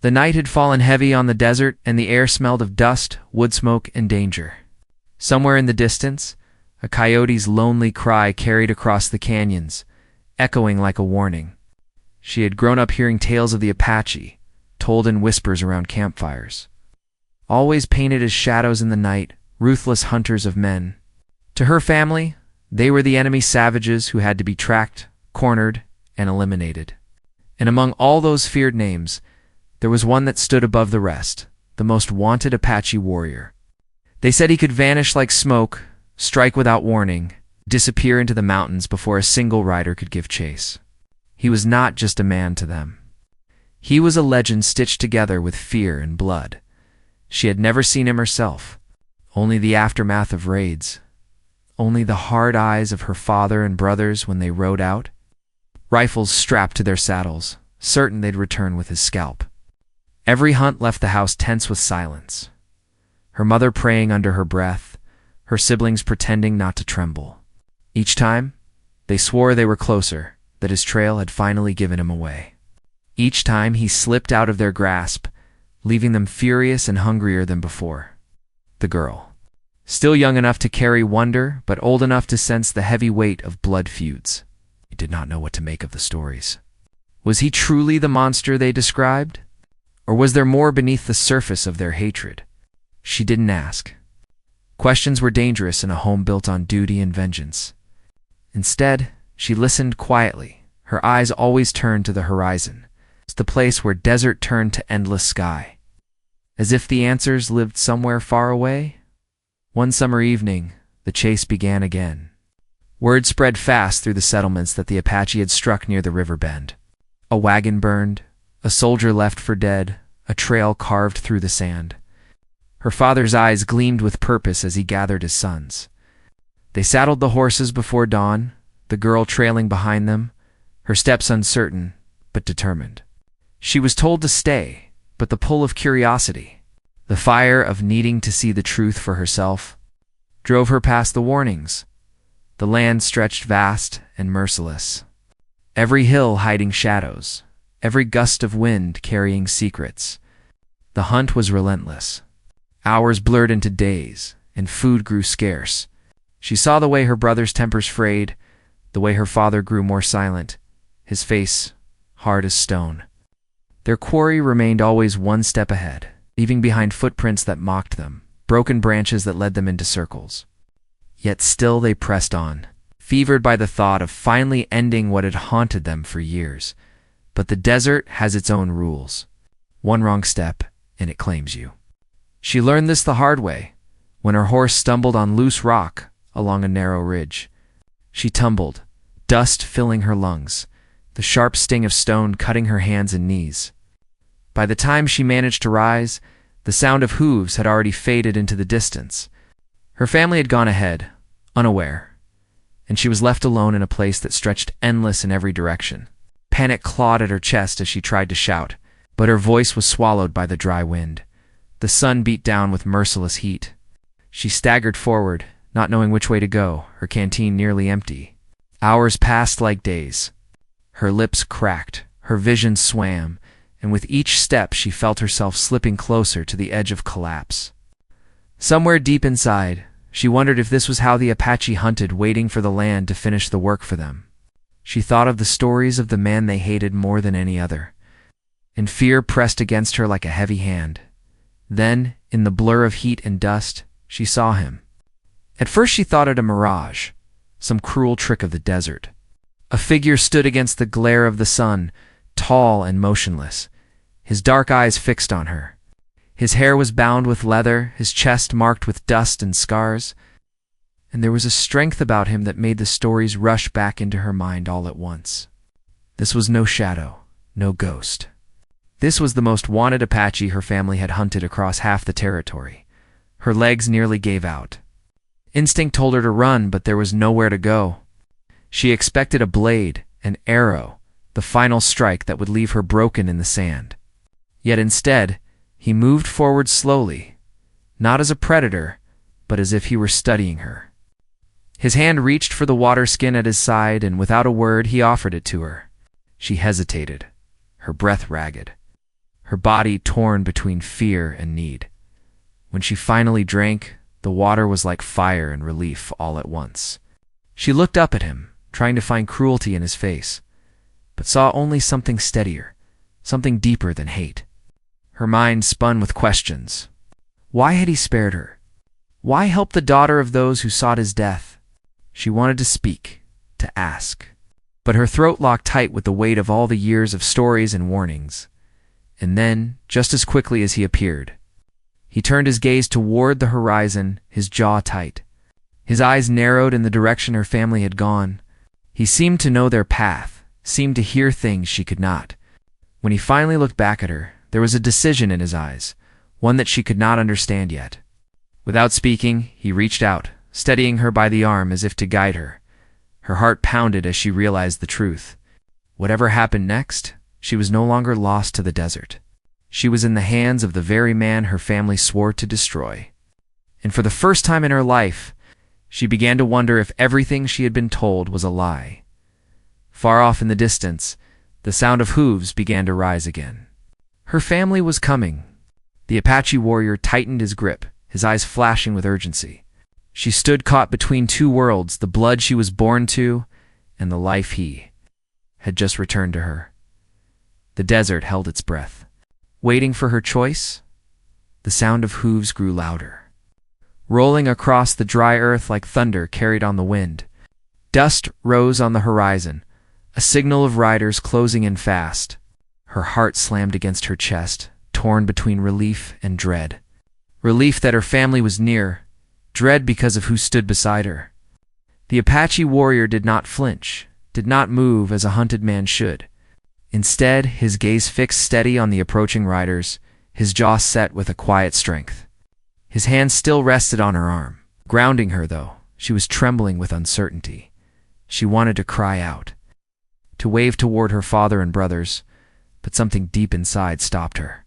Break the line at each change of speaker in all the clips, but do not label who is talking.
The night had fallen heavy on the desert, and the air smelled of dust, wood smoke, and danger. Somewhere in the distance, a coyote's lonely cry carried across the canyons, echoing like a warning. She had grown up hearing tales of the Apache, told in whispers around campfires. Always painted as shadows in the night, ruthless hunters of men. To her family, they were the enemy savages who had to be tracked, cornered, and eliminated. And among all those feared names, there was one that stood above the rest, the most wanted Apache warrior. They said he could vanish like smoke, strike without warning, disappear into the mountains before a single rider could give chase. He was not just a man to them. He was a legend stitched together with fear and blood. She had never seen him herself, only the aftermath of raids, only the hard eyes of her father and brothers when they rode out, rifles strapped to their saddles, certain they'd return with his scalp. Every hunt left the house tense with silence, her mother praying under her breath, her siblings pretending not to tremble. Each time, they swore they were closer, that his trail had finally given him away. Each time he slipped out of their grasp, leaving them furious and hungrier than before. The girl, still young enough to carry wonder, but old enough to sense the heavy weight of blood feuds. He did not know what to make of the stories. Was he truly the monster they described? Or was there more beneath the surface of their hatred? She didn't ask. Questions were dangerous in a home built on duty and vengeance. Instead, she listened quietly, her eyes always turned to the horizon, the place where desert turned to endless sky. As if the answers lived somewhere far away? One summer evening, the chase began again. Word spread fast through the settlements that the Apache had struck near the river bend. A wagon burned, a soldier left for dead, a trail carved through the sand. Her father's eyes gleamed with purpose as he gathered his sons. They saddled the horses before dawn, the girl trailing behind them, her steps uncertain, but determined. She was told to stay, but the pull of curiosity, the fire of needing to see the truth for herself, drove her past the warnings. The land stretched vast and merciless, every hill hiding shadows, every gust of wind carrying secrets. The hunt was relentless. Hours blurred into days, and food grew scarce. She saw the way her brother's tempers frayed, the way her father grew more silent, his face hard as stone. Their quarry remained always one step ahead, leaving behind footprints that mocked them, broken branches that led them into circles. Yet still they pressed on, fevered by the thought of finally ending what had haunted them for years. But the desert has its own rules. One wrong step, and it claims you. She learned this the hard way, when her horse stumbled on loose rock along a narrow ridge. She tumbled, dust filling her lungs, the sharp sting of stone cutting her hands and knees. By the time she managed to rise, the sound of hooves had already faded into the distance. Her family had gone ahead, unaware, and she was left alone in a place that stretched endless in every direction. Panic clawed at her chest as she tried to shout, but her voice was swallowed by the dry wind. The sun beat down with merciless heat. She staggered forward, not knowing which way to go, her canteen nearly empty. Hours passed like days. Her lips cracked, her vision swam, and with each step she felt herself slipping closer to the edge of collapse. Somewhere deep inside, she wondered if this was how the Apache hunted, waiting for the land to finish the work for them. She thought of the stories of the man they hated more than any other, and fear pressed against her like a heavy hand. Then, in the blur of heat and dust, she saw him. At first she thought it a mirage, some cruel trick of the desert. A figure stood against the glare of the sun, tall and motionless, his dark eyes fixed on her. His hair was bound with leather, his chest marked with dust and scars, and there was a strength about him that made the stories rush back into her mind all at once. This was no shadow, no ghost. This was the most wanted Apache her family had hunted across half the territory. Her legs nearly gave out. Instinct told her to run, but there was nowhere to go. She expected a blade, an arrow, the final strike that would leave her broken in the sand. Yet instead, he moved forward slowly, not as a predator, but as if he were studying her. His hand reached for the water skin at his side, and without a word he offered it to her. She hesitated, her breath ragged. her body torn between fear and need. When she finally drank, the water was like fire and relief all at once. She looked up at him, trying to find cruelty in his face, but saw only something steadier, something deeper than hate. Her mind spun with questions. Why had he spared her? Why help the daughter of those who sought his death? She wanted to speak, to ask, but her throat locked tight with the weight of all the years of stories and warnings. And then, just as quickly as he appeared, he turned his gaze toward the horizon, his jaw tight. His eyes narrowed in the direction her family had gone. He seemed to know their path, seemed to hear things she could not. When he finally looked back at her, there was a decision in his eyes, one that she could not understand yet. Without speaking, he reached out, steadying her by the arm as if to guide her. Her heart pounded as she realized the truth. Whatever happened next, she was no longer lost to the desert. She was in the hands of the very man her family swore to destroy. And for the first time in her life, she began to wonder if everything she had been told was a lie. Far off in the distance, the sound of hooves began to rise again. Her family was coming. The Apache warrior tightened his grip, his eyes flashing with urgency. She stood caught between two worlds, the blood she was born to and the life he had just returned to her. The desert held its breath. Waiting for her choice, the sound of hooves grew louder, rolling across the dry earth like thunder carried on the wind. Dust rose on the horizon, a signal of riders closing in fast. Her heart slammed against her chest, torn between relief and dread. Relief that her family was near, dread because of who stood beside her. The Apache warrior did not flinch, did not move as a hunted man should. Instead, his gaze fixed steady on the approaching riders, his jaw set with a quiet strength. His hand still rested on her arm, grounding her, though. She was trembling with uncertainty. She wanted to cry out, to wave toward her father and brothers, but something deep inside stopped her.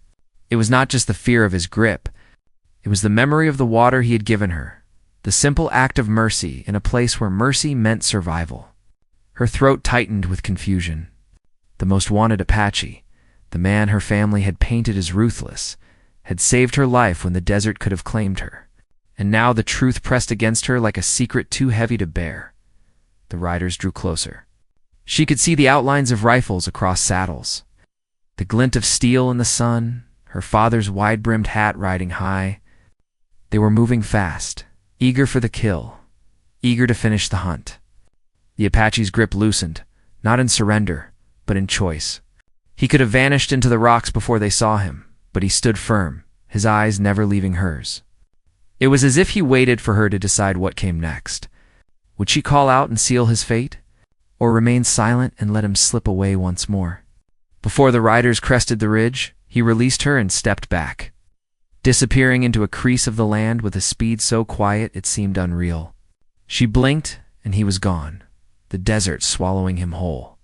It was not just the fear of his grip. It was the memory of the water he had given her, the simple act of mercy in a place where mercy meant survival. Her throat tightened with confusion. The most wanted Apache, the man her family had painted as ruthless, had saved her life when the desert could have claimed her. And now the truth pressed against her like a secret too heavy to bear. The riders drew closer. She could see the outlines of rifles across saddles, the glint of steel in the sun, her father's wide-brimmed hat riding high. They were moving fast, eager for the kill, eager to finish the hunt. The Apache's grip loosened, not in surrender, but in choice. He could have vanished into the rocks before they saw him, but he stood firm, his eyes never leaving hers. It was as if he waited for her to decide what came next. Would she call out and seal his fate, or remain silent and let him slip away once more? Before the riders crested the ridge, he released her and stepped back, disappearing into a crease of the land with a speed so quiet it seemed unreal. She blinked, and he was gone, the desert swallowing him whole.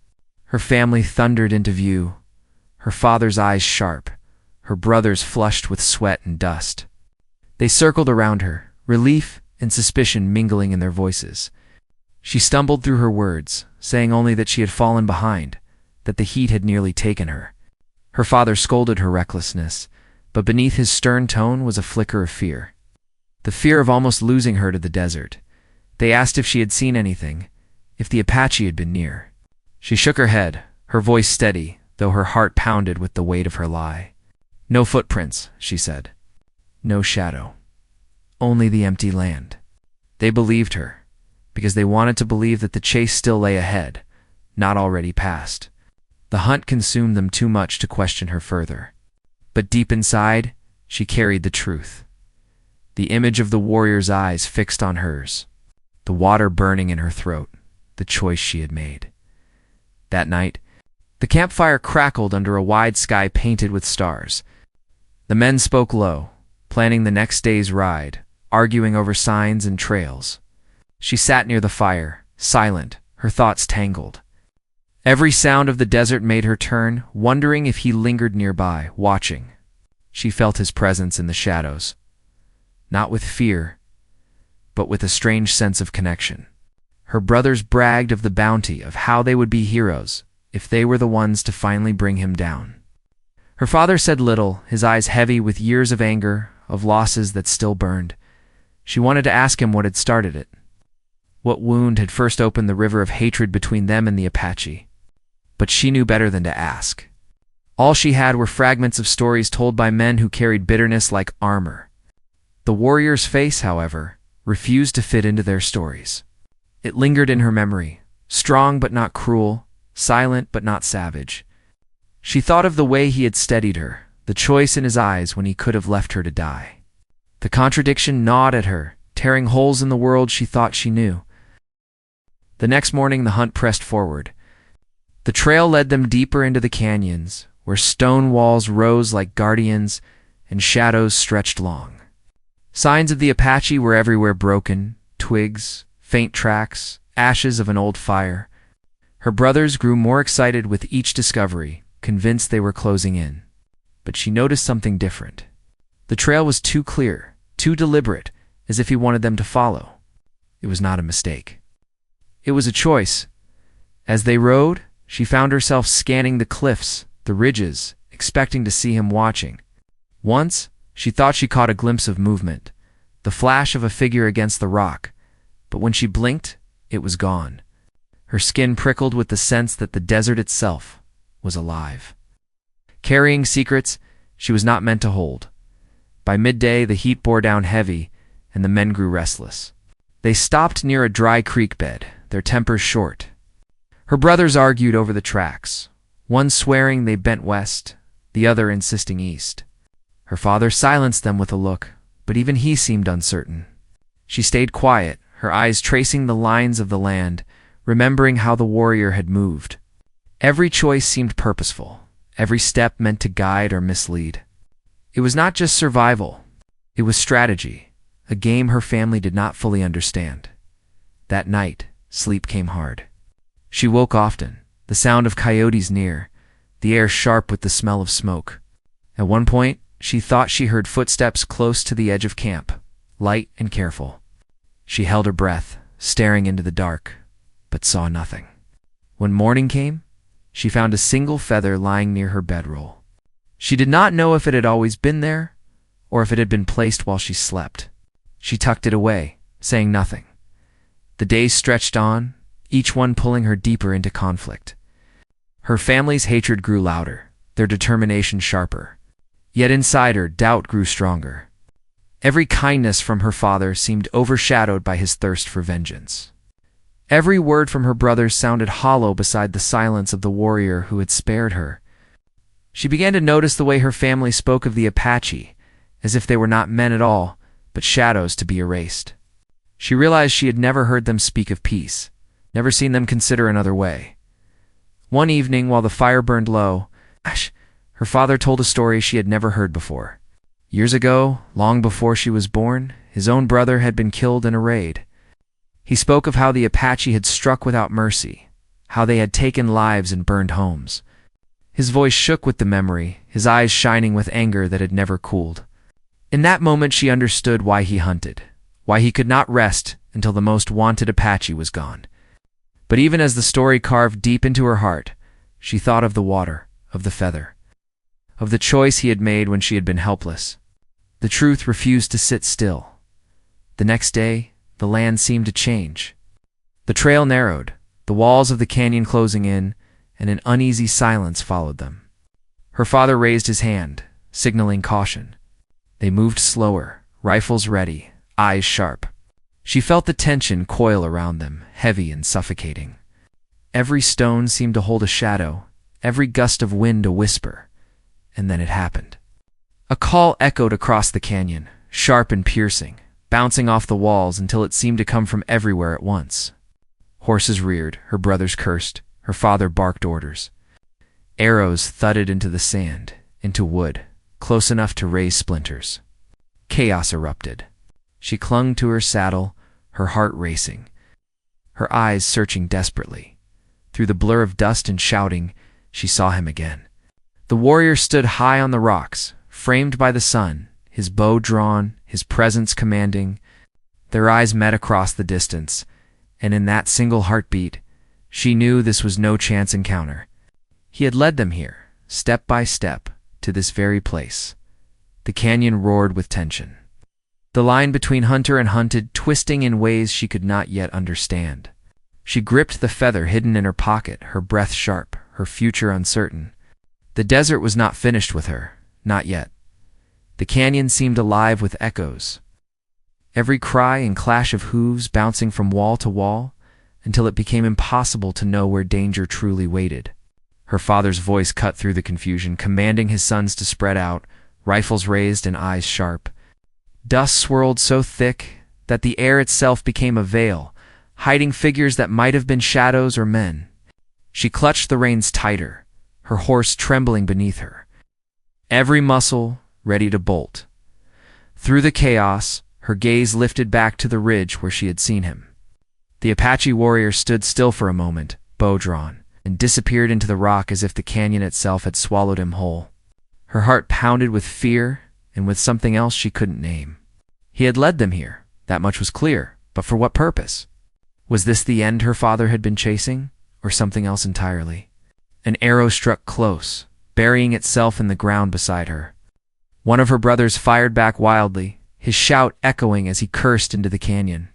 Her family thundered into view, her father's eyes sharp, her brothers flushed with sweat and dust. They circled around her, relief and suspicion mingling in their voices. She stumbled through her words, saying only that she had fallen behind, that the heat had nearly taken her. Her father scolded her recklessness, but beneath his stern tone was a flicker of fear. The fear of almost losing her to the desert. They asked if she had seen anything, if the Apache had been near. She shook her head, her voice steady, though her heart pounded with the weight of her lie. No footprints, she said. No shadow. Only the empty land. They believed her, because they wanted to believe that the chase still lay ahead, not already past. The hunt consumed them too much to question her further. But deep inside, she carried the truth. The image of the warrior's eyes fixed on hers, the water burning in her throat, the choice she had made. That night, the campfire crackled under a wide sky painted with stars. The men spoke low, planning the next day's ride, arguing over signs and trails. She sat near the fire, silent, her thoughts tangled. Every sound of the desert made her turn, wondering if he lingered nearby, watching. She felt his presence in the shadows, not with fear, but with a strange sense of connection. Her brothers bragged of the bounty, of how they would be heroes if they were the ones to finally bring him down. Her father said little, his eyes heavy with years of anger, of losses that still burned. She wanted to ask him what had started it. What wound had first opened the river of hatred between them and the Apache? But she knew better than to ask. All she had were fragments of stories told by men who carried bitterness like armor. The warrior's face, however, refused to fit into their stories. It lingered in her memory, strong but not cruel, silent but not savage. She thought of the way he had steadied her, the choice in his eyes when he could have left her to die. The contradiction gnawed at her, tearing holes in the world she thought she knew. The next morning the hunt pressed forward. The trail led them deeper into the canyons, where stone walls rose like guardians and shadows stretched long. Signs of the Apache were everywhere: broken twigs, faint tracks, ashes of an old fire. Her brothers grew more excited with each discovery, convinced they were closing in. But she noticed something different. The trail was too clear, too deliberate, as if he wanted them to follow. It was not a mistake. It was a choice. As they rode, she found herself scanning the cliffs, the ridges, expecting to see him watching. Once, she thought she caught a glimpse of movement, the flash of a figure against the rock, but when she blinked, it was gone. Her skin prickled with the sense that the desert itself was alive. Carrying secrets she was not meant to hold. By midday, the heat bore down heavy, and the men grew restless. They stopped near a dry creek bed, their tempers short. Her brothers argued over the tracks, one swearing they bent west, the other insisting east. Her father silenced them with a look, but even he seemed uncertain. She stayed quiet, her eyes tracing the lines of the land, remembering how the warrior had moved. Every choice seemed purposeful, every step meant to guide or mislead. It was not just survival, it was strategy, a game her family did not fully understand. That night, sleep came hard. She woke often, the sound of coyotes near, the air sharp with the smell of smoke. At one point, she thought she heard footsteps close to the edge of camp, light and careful. She held her breath, staring into the dark, but saw nothing. When morning came, she found a single feather lying near her bedroll. She did not know if it had always been there, or if it had been placed while she slept. She tucked it away, saying nothing. The days stretched on, each one pulling her deeper into conflict. Her family's hatred grew louder, their determination sharper. Yet inside her, doubt grew stronger. Every kindness from her father seemed overshadowed by his thirst for vengeance. Every word from her brothers sounded hollow beside the silence of the warrior who had spared her. She began to notice the way her family spoke of the Apache, as if they were not men at all, but shadows to be erased. She realized she had never heard them speak of peace, never seen them consider another way. One evening, while the fire burned low, her father told a story she had never heard before. Years ago, long before she was born, his own brother had been killed in a raid. He spoke of how the Apache had struck without mercy, how they had taken lives and burned homes. His voice shook with the memory, his eyes shining with anger that had never cooled. In that moment she understood why he hunted, why he could not rest until the most wanted Apache was gone. But even as the story carved deep into her heart, she thought of the water, of the feather, of the choice he had made when she had been helpless. The truth refused to sit still. The next day, the land seemed to change. The trail narrowed, the walls of the canyon closing in, and an uneasy silence followed them. Her father raised his hand, signaling caution. They moved slower, rifles ready, eyes sharp. She felt the tension coil around them, heavy and suffocating. Every stone seemed to hold a shadow, every gust of wind a whisper. And then it happened. A call echoed across the canyon, sharp and piercing, bouncing off the walls until it seemed to come from everywhere at once. Horses reared, her brothers cursed, her father barked orders. Arrows thudded into the sand, into wood, close enough to raise splinters. Chaos erupted. She clung to her saddle, her heart racing, her eyes searching desperately. Through the blur of dust and shouting, she saw him again. The warrior stood high on the rocks, framed by the sun, his bow drawn, his presence commanding. Their eyes met across the distance, and in that single heartbeat, she knew this was no chance encounter. He had led them here, step by step, to this very place. The canyon roared with tension. The line between hunter and hunted twisting in ways she could not yet understand. She gripped the feather hidden in her pocket, her breath sharp, her future uncertain. The desert was not finished with her, not yet. The canyon seemed alive with echoes. Every cry and clash of hooves bouncing from wall to wall, until it became impossible to know where danger truly waited. Her father's voice cut through the confusion, commanding his sons to spread out, rifles raised and eyes sharp. Dust swirled so thick that the air itself became a veil, hiding figures that might have been shadows or men. She clutched the reins tighter, her horse trembling beneath her, every muscle ready to bolt. Through the chaos, her gaze lifted back to the ridge where she had seen him. The Apache warrior stood still for a moment, bow drawn, and disappeared into the rock as if the canyon itself had swallowed him whole. Her heart pounded with fear and with something else she couldn't name. He had led them here, that much was clear, but for what purpose? Was this the end her father had been chasing, or something else entirely? An arrow struck close, burying itself in the ground beside her. One of her brothers fired back wildly, his shout echoing as he cursed into the canyon.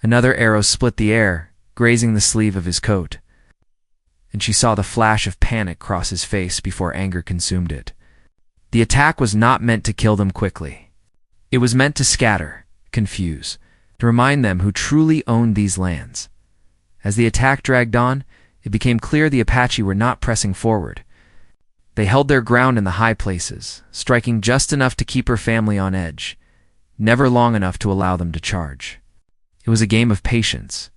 Another arrow split the air, grazing the sleeve of his coat, and she saw the flash of panic cross his face before anger consumed it. The attack was not meant to kill them quickly. It was meant to scatter, confuse, to remind them who truly owned these lands. As the attack dragged on, it became clear the Apache were not pressing forward. They held their ground in the high places, striking just enough to keep her family on edge, never long enough to allow them to charge. It was a game of patience,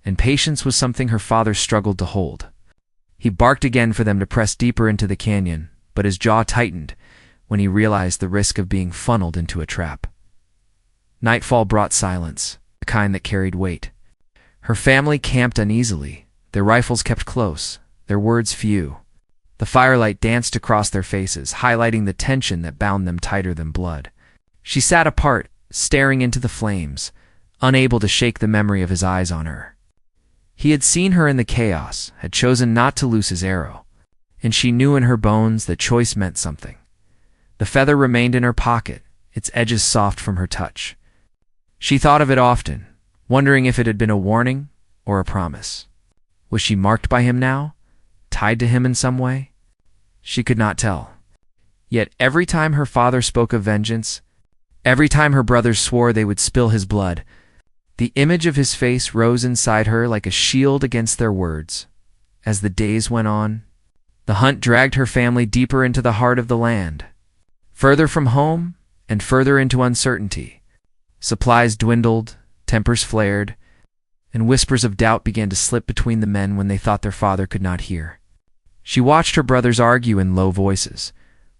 and patience was something her father struggled to hold. He barked again for them to press deeper into the canyon, but his jaw tightened when he realized the risk of being funneled into a trap. Nightfall brought silence, the kind that carried weight. Her family camped uneasily, their rifles kept close, their words few. The firelight danced across their faces, highlighting the tension that bound them tighter than blood. She sat apart, staring into the flames, unable to shake the memory of his eyes on her. He had seen her in the chaos, had chosen not to loose his arrow, and she knew in her bones that choice meant something. The feather remained in her pocket, its edges soft from her touch. She thought of it often, wondering if it had been a warning or a promise. Was she marked by him now, tied to him in some way? She could not tell. Yet every time her father spoke of vengeance, every time her brothers swore they would spill his blood, the image of his face rose inside her like a shield against their words. As the days went on, the hunt dragged her family deeper into the heart of the land, further from home and further into uncertainty. Supplies dwindled, tempers flared, and whispers of doubt began to slip between the men when they thought their father could not hear. She watched her brothers argue in low voices,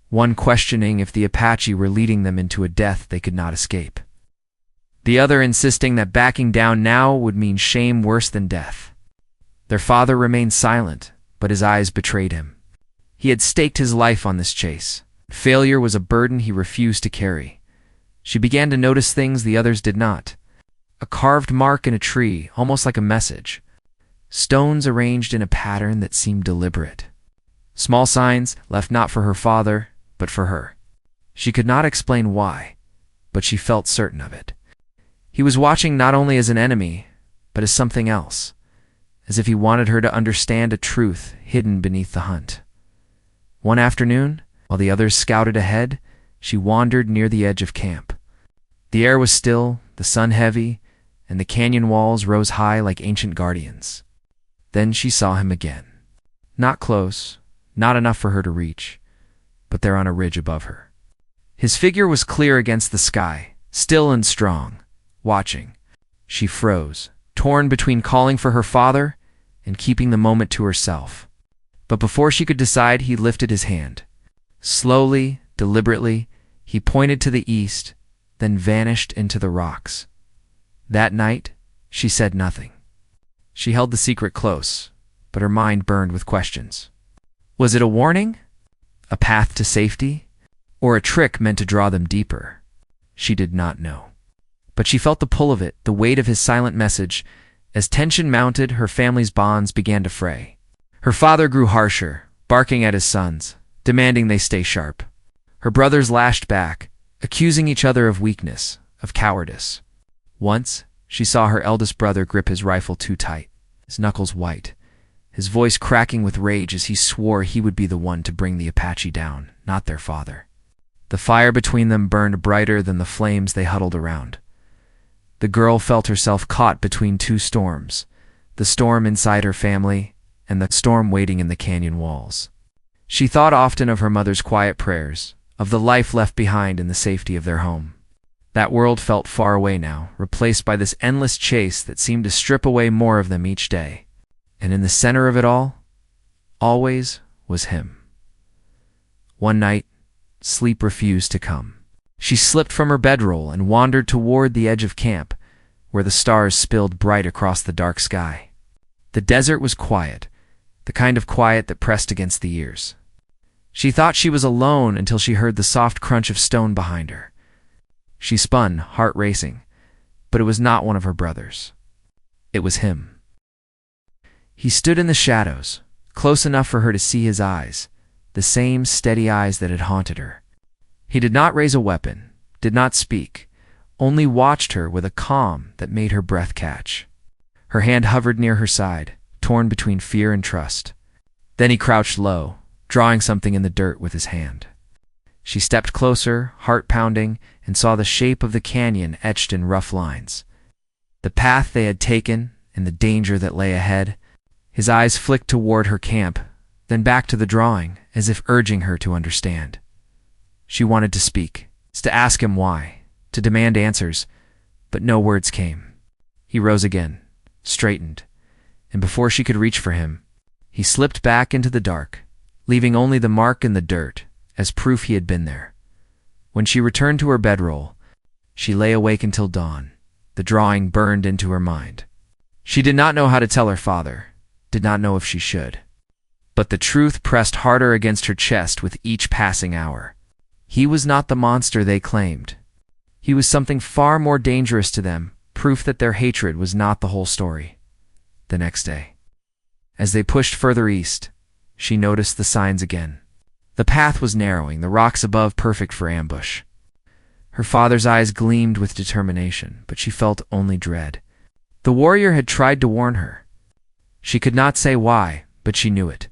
one questioning if the Apache were leading them into a death they could not escape, the other insisting that backing down now would mean shame worse than death. Their father remained silent, but his eyes betrayed him. He had staked his life on this chase. Failure was a burden he refused to carry. She began to notice things the others did not. A carved mark in a tree, almost like a message. Stones arranged in a pattern that seemed deliberate. Small signs left not for her father, but for her. She could not explain why, but she felt certain of it. He was watching not only as an enemy, but as something else, as if he wanted her to understand a truth hidden beneath the hunt. One afternoon, while the others scouted ahead, she wandered near the edge of camp. The air was still, the sun heavy, and the canyon walls rose high like ancient guardians. Then she saw him again. Not close, not enough for her to reach, but there on a ridge above her. His figure was clear against the sky, still and strong, watching. She froze, torn between calling for her father and keeping the moment to herself. But before she could decide, he lifted his hand. Slowly, deliberately, he pointed to the east, then vanished into the rocks. That night, she said nothing. She held the secret close, but her mind burned with questions. Was it a warning? A path to safety? Or a trick meant to draw them deeper? She did not know. But she felt the pull of it, the weight of his silent message. As tension mounted, her family's bonds began to fray. Her father grew harsher, barking at his sons, demanding they stay sharp. Her brothers lashed back, accusing each other of weakness, of cowardice. Once, she saw her eldest brother grip his rifle too tight, his knuckles white, his voice cracking with rage as he swore he would be the one to bring the Apache down, not their father. The fire between them burned brighter than the flames they huddled around. The girl felt herself caught between two storms, the storm inside her family and the storm waiting in the canyon walls. She thought often of her mother's quiet prayers, of the life left behind in the safety of their home. That world felt far away now, replaced by this endless chase that seemed to strip away more of them each day. And in the center of it all, always, was him. One night, sleep refused to come. She slipped from her bedroll and wandered toward the edge of camp, where the stars spilled bright across the dark sky. The desert was quiet, the kind of quiet that pressed against the ears. She thought she was alone until she heard the soft crunch of stone behind her. She spun, heart racing, but it was not one of her brothers. It was him. He stood in the shadows, close enough for her to see his eyes, the same steady eyes that had haunted her. He did not raise a weapon, did not speak, only watched her with a calm that made her breath catch. Her hand hovered near her side, torn between fear and trust. Then he crouched low, drawing something in the dirt with his hand. She stepped closer, heart pounding, and saw the shape of the canyon etched in rough lines. The path they had taken and the danger that lay ahead. His eyes flicked toward her camp, then back to the drawing, as if urging her to understand. She wanted to speak, to ask him why, to demand answers, but no words came. He rose again, straightened, and before she could reach for him, he slipped back into the dark, leaving only the mark in the dirt as proof he had been there. When she returned to her bedroll, she lay awake until dawn. The drawing burned into her mind. She did not know how to tell her father, did not know if she should. But the truth pressed harder against her chest with each passing hour. He was not the monster they claimed. He was something far more dangerous to them, proof that their hatred was not the whole story. The next day, as they pushed further east, she noticed the signs again. The path was narrowing, the rocks above perfect for ambush. Her father's eyes gleamed with determination, but she felt only dread. The warrior had tried to warn her. She could not say why, but she knew it.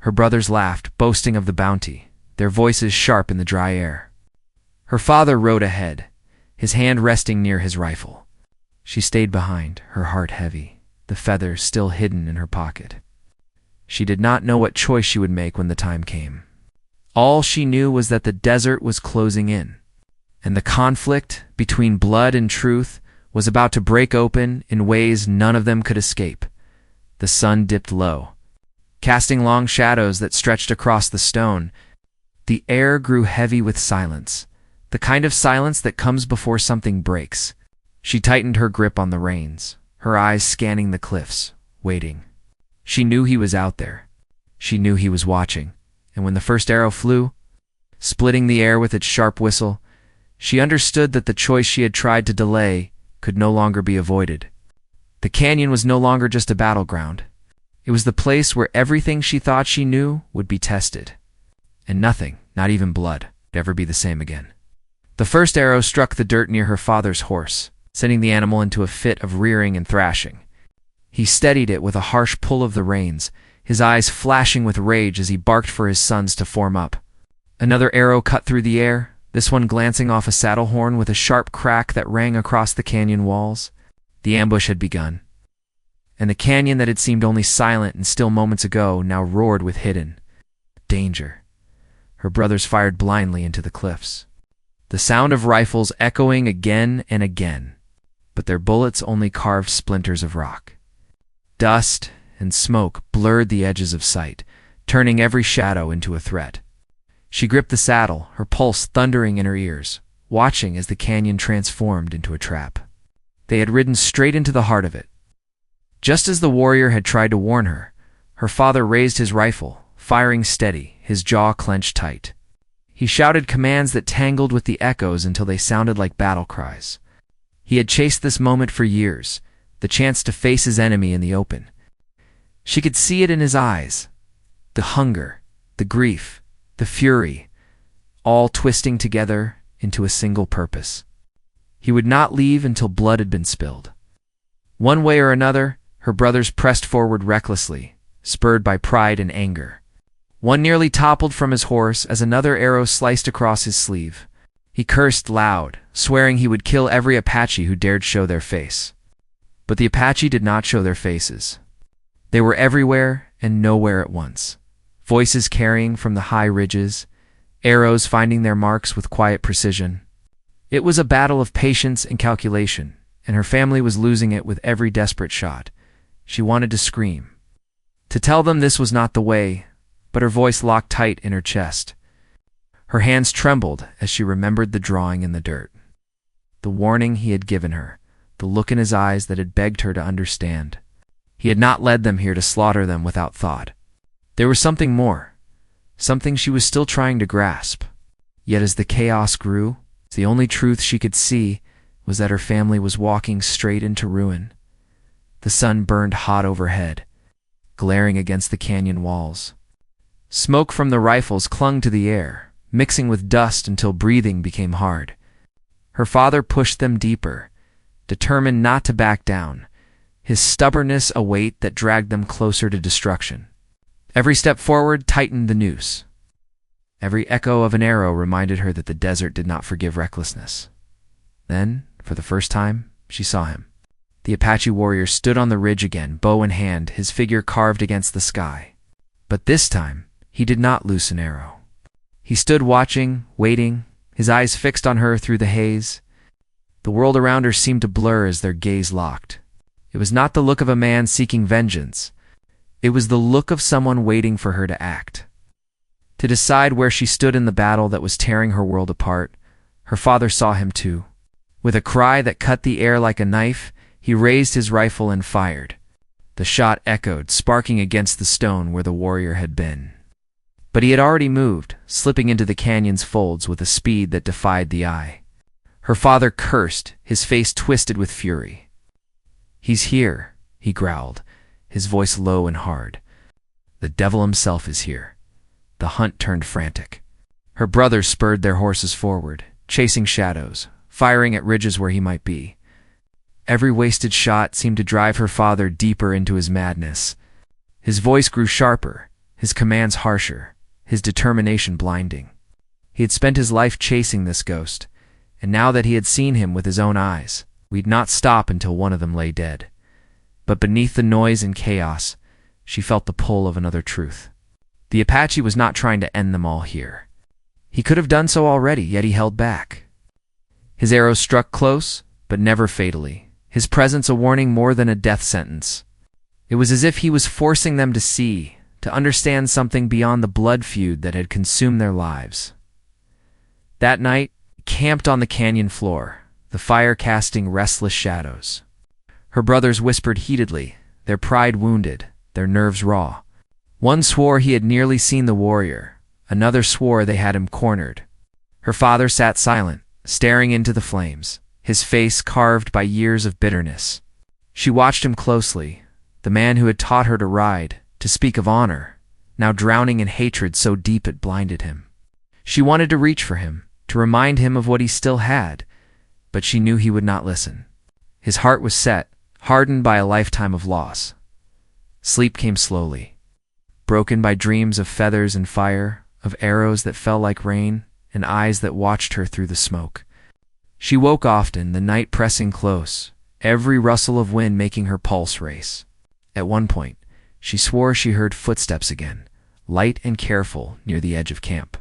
Her brothers laughed, boasting of the bounty, their voices sharp in the dry air. Her father rode ahead, his hand resting near his rifle. She stayed behind, her heart heavy, the feather still hidden in her pocket. She did not know what choice she would make when the time came. All she knew was that the desert was closing in, and the conflict between blood and truth was about to break open in ways none of them could escape. The sun dipped low, casting long shadows that stretched across the stone. The air grew heavy with silence, the kind of silence that comes before something breaks. She tightened her grip on the reins, her eyes scanning the cliffs, waiting. She knew he was out there. She knew he was watching, and when the first arrow flew, splitting the air with its sharp whistle, she understood that the choice she had tried to delay could no longer be avoided. The canyon was no longer just a battleground. It was the place where everything she thought she knew would be tested, and nothing, not even blood, would ever be the same again. The first arrow struck the dirt near her father's horse, sending the animal into a fit of rearing and thrashing. He steadied it with a harsh pull of the reins, his eyes flashing with rage as he barked for his sons to form up. Another arrow cut through the air, this one glancing off a saddle horn with a sharp crack that rang across the canyon walls. The ambush had begun, and the canyon that had seemed only silent and still moments ago now roared with hidden danger. Her brothers fired blindly into the cliffs, the sound of rifles echoing again and again, but their bullets only carved splinters of rock. Dust and smoke blurred the edges of sight, turning every shadow into a threat. She gripped the saddle, her pulse thundering in her ears, watching as the canyon transformed into a trap. They had ridden straight into the heart of it. Just as the warrior had tried to warn her, her father raised his rifle, firing steady, his jaw clenched tight. He shouted commands that tangled with the echoes until they sounded like battle cries. He had chased this moment for years, the chance to face his enemy in the open. She could see it in his eyes, the hunger, the grief, the fury, all twisting together into a single purpose. He would not leave until blood had been spilled. One way or another, her brothers pressed forward recklessly, spurred by pride and anger. One nearly toppled from his horse as another arrow sliced across his sleeve. He cursed loud, swearing he would kill every Apache who dared show their face. But the Apache did not show their faces. They were everywhere and nowhere at once. Voices carrying from the high ridges, arrows finding their marks with quiet precision. It was a battle of patience and calculation, and her family was losing it with every desperate shot. She wanted to scream, to tell them this was not the way, but her voice locked tight in her chest. Her hands trembled as she remembered the drawing in the dirt, the warning he had given her, the look in his eyes that had begged her to understand. He had not led them here to slaughter them without thought. There was something more, something she was still trying to grasp. Yet as the chaos grew, the only truth she could see was that her family was walking straight into ruin. The sun burned hot overhead, glaring against the canyon walls. Smoke from the rifles clung to the air, mixing with dust until breathing became hard. Her father pushed them deeper, determined not to back down, his stubbornness a weight that dragged them closer to destruction. Every step forward tightened the noose. Every echo of an arrow reminded her that the desert did not forgive recklessness. Then, for the first time, she saw him. The Apache warrior stood on the ridge again, bow in hand, his figure carved against the sky. But this time, he did not loose an arrow. He stood watching, waiting, his eyes fixed on her through the haze. The world around her seemed to blur as their gaze locked. It was not the look of a man seeking vengeance. It was the look of someone waiting for her to act, to decide where she stood in the battle that was tearing her world apart. Her father saw him too. With a cry that cut the air like a knife, he raised his rifle and fired. The shot echoed, sparking against the stone where the warrior had been. But he had already moved, slipping into the canyon's folds with a speed that defied the eye. Her father cursed, his face twisted with fury. "He's here," he growled, his voice low and hard. "The devil himself is here." The hunt turned frantic. Her brothers spurred their horses forward, chasing shadows, firing at ridges where he might be. Every wasted shot seemed to drive her father deeper into his madness. His voice grew sharper, his commands harsher, his determination blinding. He had spent his life chasing this ghost, and now that he had seen him with his own eyes, we'd not stop until one of them lay dead. But beneath the noise and chaos, she felt the pull of another truth. The Apache was not trying to end them all here. He could have done so already, yet he held back. His arrows struck close, but never fatally, his presence a warning more than a death sentence. It was as if he was forcing them to see, to understand something beyond the blood feud that had consumed their lives. That night, camped on the canyon floor, the fire casting restless shadows. Her brothers whispered heatedly, their pride wounded, their nerves raw. One swore he had nearly seen the warrior, another swore they had him cornered. Her father sat silent, staring into the flames, his face carved by years of bitterness. She watched him closely, the man who had taught her to ride, to speak of honor, now drowning in hatred so deep it blinded him. She wanted to reach for him, to remind him of what he still had, but she knew he would not listen. His heart was set, hardened by a lifetime of loss. Sleep came slowly, broken by dreams of feathers and fire, of arrows that fell like rain, and eyes that watched her through the smoke. She woke often, the night pressing close, every rustle of wind making her pulse race. At one point, she swore she heard footsteps again, light and careful, near the edge of camp.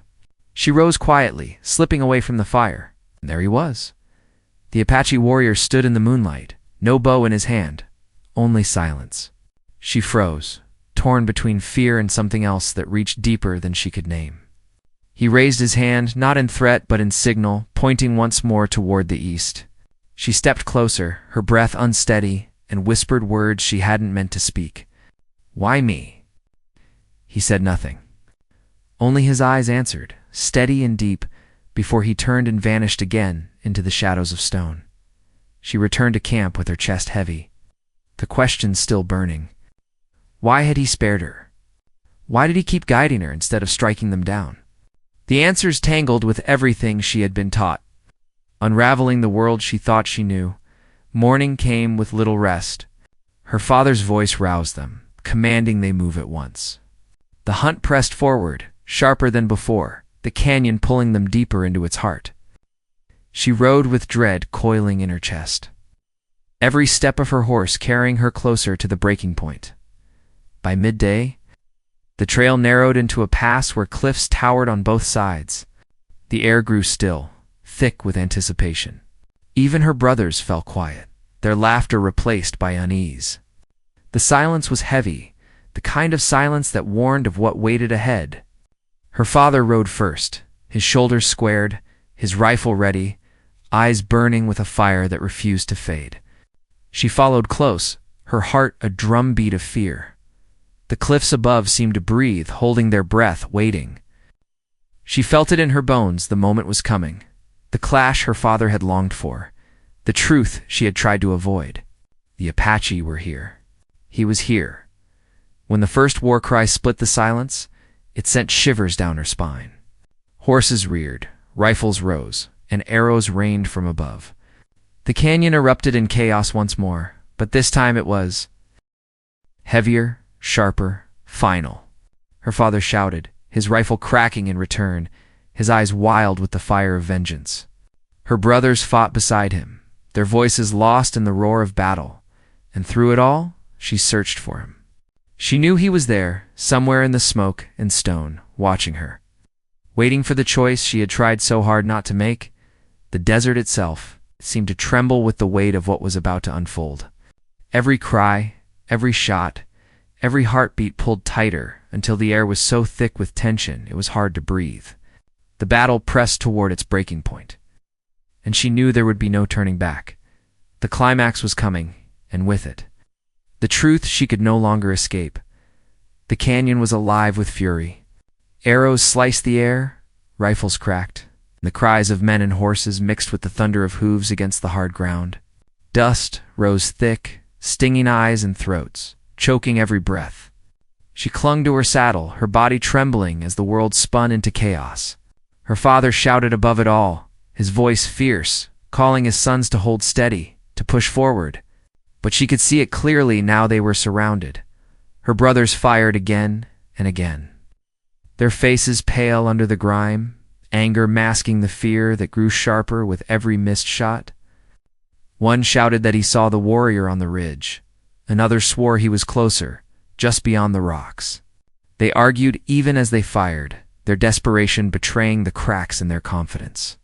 She rose quietly, slipping away from the fire, and there he was. The Apache warrior stood in the moonlight, no bow in his hand, only silence. She froze, torn between fear and something else that reached deeper than she could name. He raised his hand, not in threat but in signal, pointing once more toward the east. She stepped closer, her breath unsteady, and whispered words she hadn't meant to speak. "Why me?" He said nothing. Only his eyes answered, steady and deep, before he turned and vanished again into the shadows of stone. She returned to camp with her chest heavy, the questions still burning. Why had he spared her? Why did he keep guiding her instead of striking them down? The answers tangled with everything she had been taught. Unraveling the world she thought she knew, morning came with little rest. Her father's voice roused them, commanding they move at once. The hunt pressed forward, sharper than before, the canyon pulling them deeper into its heart. She rode with dread coiling in her chest, every step of her horse carrying her closer to the breaking point. By midday, the trail narrowed into a pass where cliffs towered on both sides. The air grew still, thick with anticipation. Even her brothers fell quiet, their laughter replaced by unease. The silence was heavy, the kind of silence that warned of what waited ahead. Her father rode first, his shoulders squared, his rifle ready, eyes burning with a fire that refused to fade. She followed close, her heart a drumbeat of fear. The cliffs above seemed to breathe, holding their breath, waiting. She felt it in her bones, the moment was coming. The clash her father had longed for, the truth she had tried to avoid. The Apache were here. He was here. When the first war cry split the silence, it sent shivers down her spine. Horses reared, rifles rose, and arrows rained from above. The canyon erupted in chaos once more, but this time it was heavier, sharper, final. Her father shouted, his rifle cracking in return, his eyes wild with the fire of vengeance. Her brothers fought beside him, their voices lost in the roar of battle, and through it all, she searched for him. She knew he was there, somewhere in the smoke and stone, watching her, waiting for the choice she had tried so hard not to make. The desert itself seemed to tremble with the weight of what was about to unfold. Every cry, every shot, every heartbeat pulled tighter until the air was so thick with tension it was hard to breathe. The battle pressed toward its breaking point, and she knew there would be no turning back. The climax was coming, and with it, the truth she could no longer escape. The canyon was alive with fury. Arrows sliced the air, rifles cracked, and the cries of men and horses mixed with the thunder of hooves against the hard ground. Dust rose thick, stinging eyes and throats, choking every breath. She clung to her saddle, her body trembling as the world spun into chaos. Her father shouted above it all, his voice fierce, calling his sons to hold steady, to push forward. But she could see it clearly now they were surrounded. Her brothers fired again and again, their faces pale under the grime, anger masking the fear that grew sharper with every missed shot. One shouted that he saw the warrior on the ridge. Another swore he was closer, just beyond the rocks. They argued even as they fired, their desperation betraying the cracks in their confidence.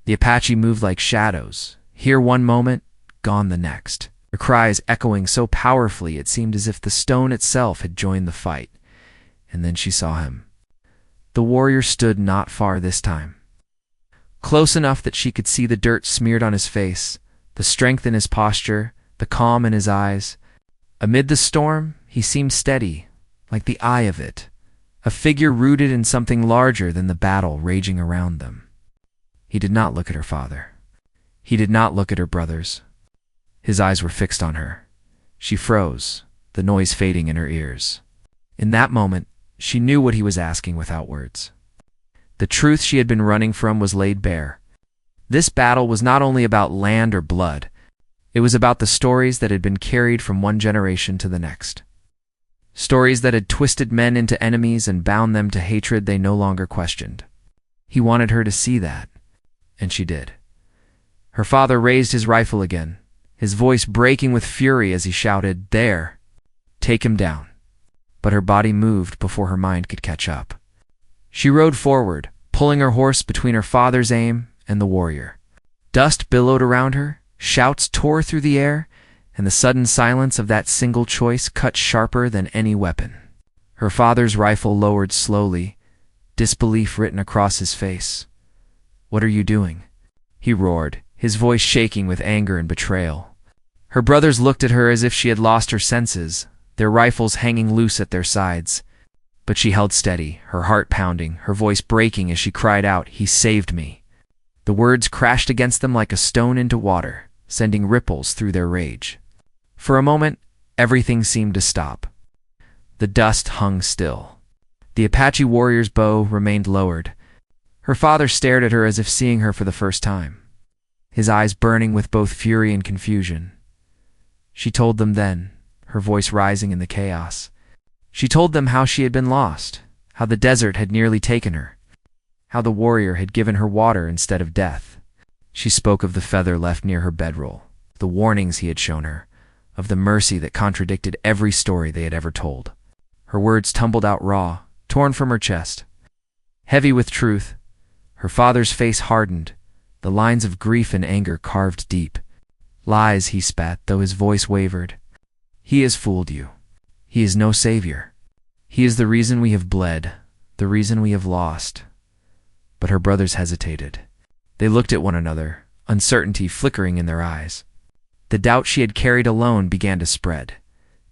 The Apache moved like shadows, here one moment, gone the next. Their cries echoing so powerfully it seemed as if the stone itself had joined the fight. And then she saw him. The warrior stood not far this time, close enough that she could see the dirt smeared on his face, the strength in his posture, the calm in his eyes. Amid the storm, he seemed steady, like the eye of it, a figure rooted in something larger than the battle raging around them. He did not look at her father. He did not look at her brothers. His eyes were fixed on her. She froze, the noise fading in her ears. In that moment, she knew what he was asking without words. The truth she had been running from was laid bare. This battle was not only about land or blood, it was about the stories that had been carried from one generation to the next. Stories that had twisted men into enemies and bound them to hatred they no longer questioned. He wanted her to see that, and she did. Her father raised his rifle again, his voice breaking with fury as he shouted, "There! Take him down." But her body moved before her mind could catch up. She rode forward, pulling her horse between her father's aim and the warrior. Dust billowed around her, shouts tore through the air, and the sudden silence of that single choice cut sharper than any weapon. Her father's rifle lowered slowly, disbelief written across his face. "What are you doing?" he roared, his voice shaking with anger and betrayal. Her brothers looked at her as if she had lost her senses, their rifles hanging loose at their sides. But she held steady, her heart pounding, her voice breaking as she cried out, "He saved me." The words crashed against them like a stone into water, sending ripples through their rage. For a moment, everything seemed to stop. The dust hung still. The Apache warrior's bow remained lowered, Her father stared at her as if seeing her for the first time, his eyes burning with both fury and confusion. She told them then, her voice rising in the chaos. She told them how she had been lost, how the desert had nearly taken her, how the warrior had given her water instead of death. She spoke of the feather left near her bedroll, the warnings he had shown her, of the mercy that contradicted every story they had ever told. Her words tumbled out raw, torn from her chest. Heavy with truth, her father's face hardened, the lines of grief and anger carved deep. Lies, he spat, though his voice wavered. He has fooled you. He is no savior. He is the reason we have bled, the reason we have lost. But her brothers hesitated. They looked at one another, uncertainty flickering in their eyes. The doubt she had carried alone began to spread,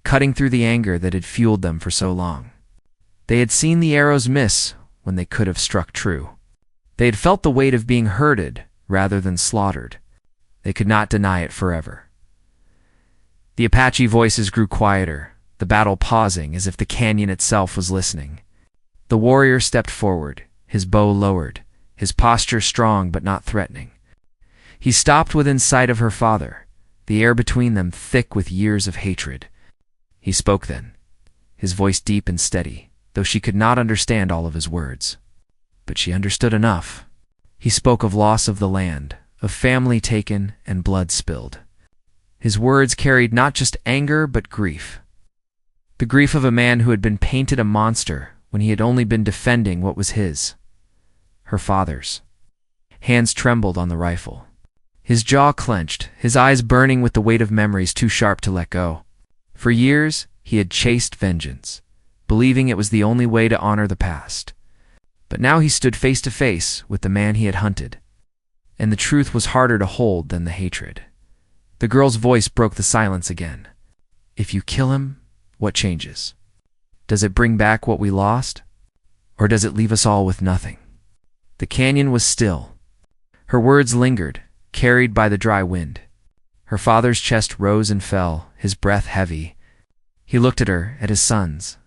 cutting through the anger that had fueled them for so long. They had seen the arrows miss when they could have struck true. They had felt the weight of being hurted rather than slaughtered. They could not deny it forever. The Apache voices grew quieter, the battle pausing as if the canyon itself was listening. The warrior stepped forward, his bow lowered, his posture strong but not threatening. He stopped within sight of her father, the air between them thick with years of hatred. He spoke then, his voice deep and steady, though she could not understand all of his words. But she understood enough. He spoke of loss of the land, of family taken and blood spilled. His words carried not just anger but grief. The grief of a man who had been painted a monster when he had only been defending what was his, her father's. Hands trembled on the rifle. His jaw clenched, his eyes burning with the weight of memories too sharp to let go. For years, he had chased vengeance, believing it was the only way to honor the past. But now he stood face to face with the man he had hunted, and the truth was harder to hold than the hatred. The girl's voice broke the silence again. If you kill him, what changes? Does it bring back what we lost? Or does it leave us all with nothing? The canyon was still. Her words lingered, carried by the dry wind. Her father's chest rose and fell, his breath heavy. He looked at her, at his sons,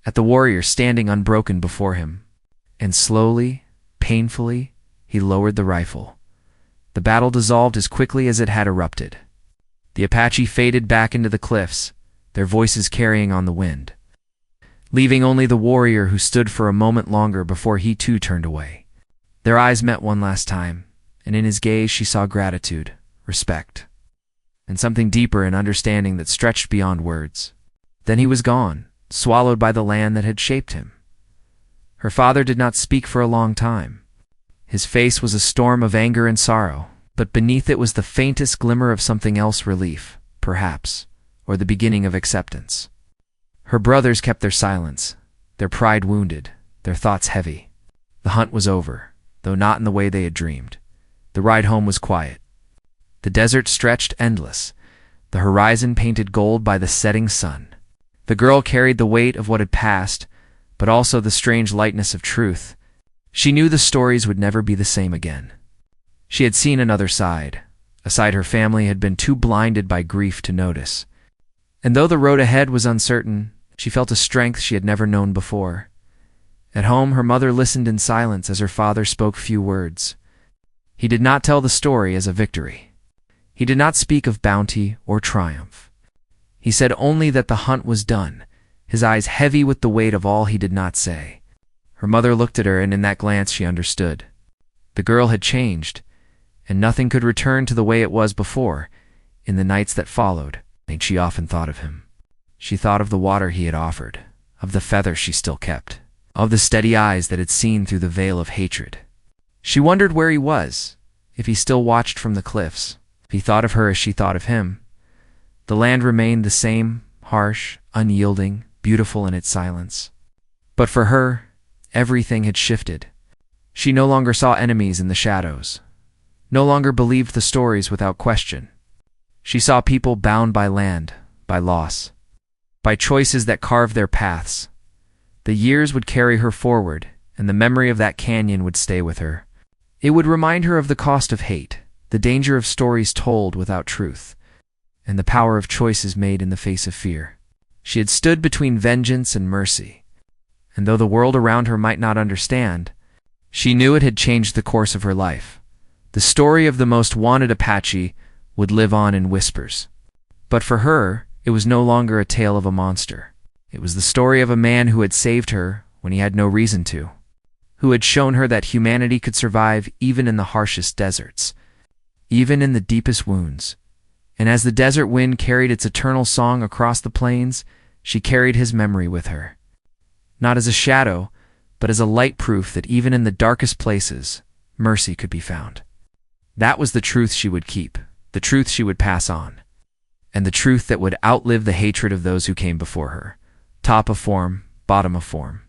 at the warrior standing unbroken before him. And slowly, painfully, he lowered the rifle. The battle dissolved as quickly as it had erupted. The Apache faded back into the cliffs, their voices carrying on the wind, leaving only the warrior who stood for a moment longer before he too turned away. Their eyes met one last time, and in his gaze she saw gratitude, respect, and something deeper in understanding that stretched beyond words. Then he was gone, swallowed by the land that had shaped him. Her father did not speak for a long time. His face was a storm of anger and sorrow, but beneath it was the faintest glimmer of something else, relief, perhaps, or the beginning of acceptance. Her brothers kept their silence, their pride wounded, their thoughts heavy. The hunt was over, though not in the way they had dreamed. The ride home was quiet. The desert stretched endless, the horizon painted gold by the setting sun. The girl carried the weight of what had passed, but also the strange lightness of truth. She knew the stories would never be the same again. She had seen another side, a side her family had been too blinded by grief to notice. And though the road ahead was uncertain, she felt a strength she had never known before. At home, her mother listened in silence as her father spoke few words. He did not tell the story as a victory. He did not speak of bounty or triumph. He said only that the hunt was done, his eyes heavy with the weight of all he did not say. Her mother looked at her, and in that glance she understood. The girl had changed, and nothing could return to the way it was before. In the nights that followed, she often thought of him. She thought of the water he had offered, of the feather she still kept, of the steady eyes that had seen through the veil of hatred. She wondered where he was, if he still watched from the cliffs, if he thought of her as she thought of him. The land remained the same, harsh, unyielding, beautiful in its silence. But for her, everything had shifted. She no longer saw enemies in the shadows, no longer believed the stories without question. She saw people bound by land, by loss, by choices that carved their paths. The years would carry her forward, and the memory of that canyon would stay with her. It would remind her of the cost of hate, the danger of stories told without truth, and the power of choices made in the face of fear. She had stood between vengeance and mercy, and though the world around her might not understand, She knew it had changed the course of her life. The story of the most wanted Apache would live on in whispers. But for her, it was no longer a tale of a monster. It was the story of a man who had saved her when he had no reason to, who had shown her that humanity could survive even in the harshest deserts, even in the deepest wounds. And as the desert wind carried its eternal song across the plains, she carried his memory with her. Not as a shadow, but as a light proof that even in the darkest places, mercy could be found. That was the truth she would keep, the truth she would pass on, and the truth that would outlive the hatred of those who came before her, top of form, bottom of form.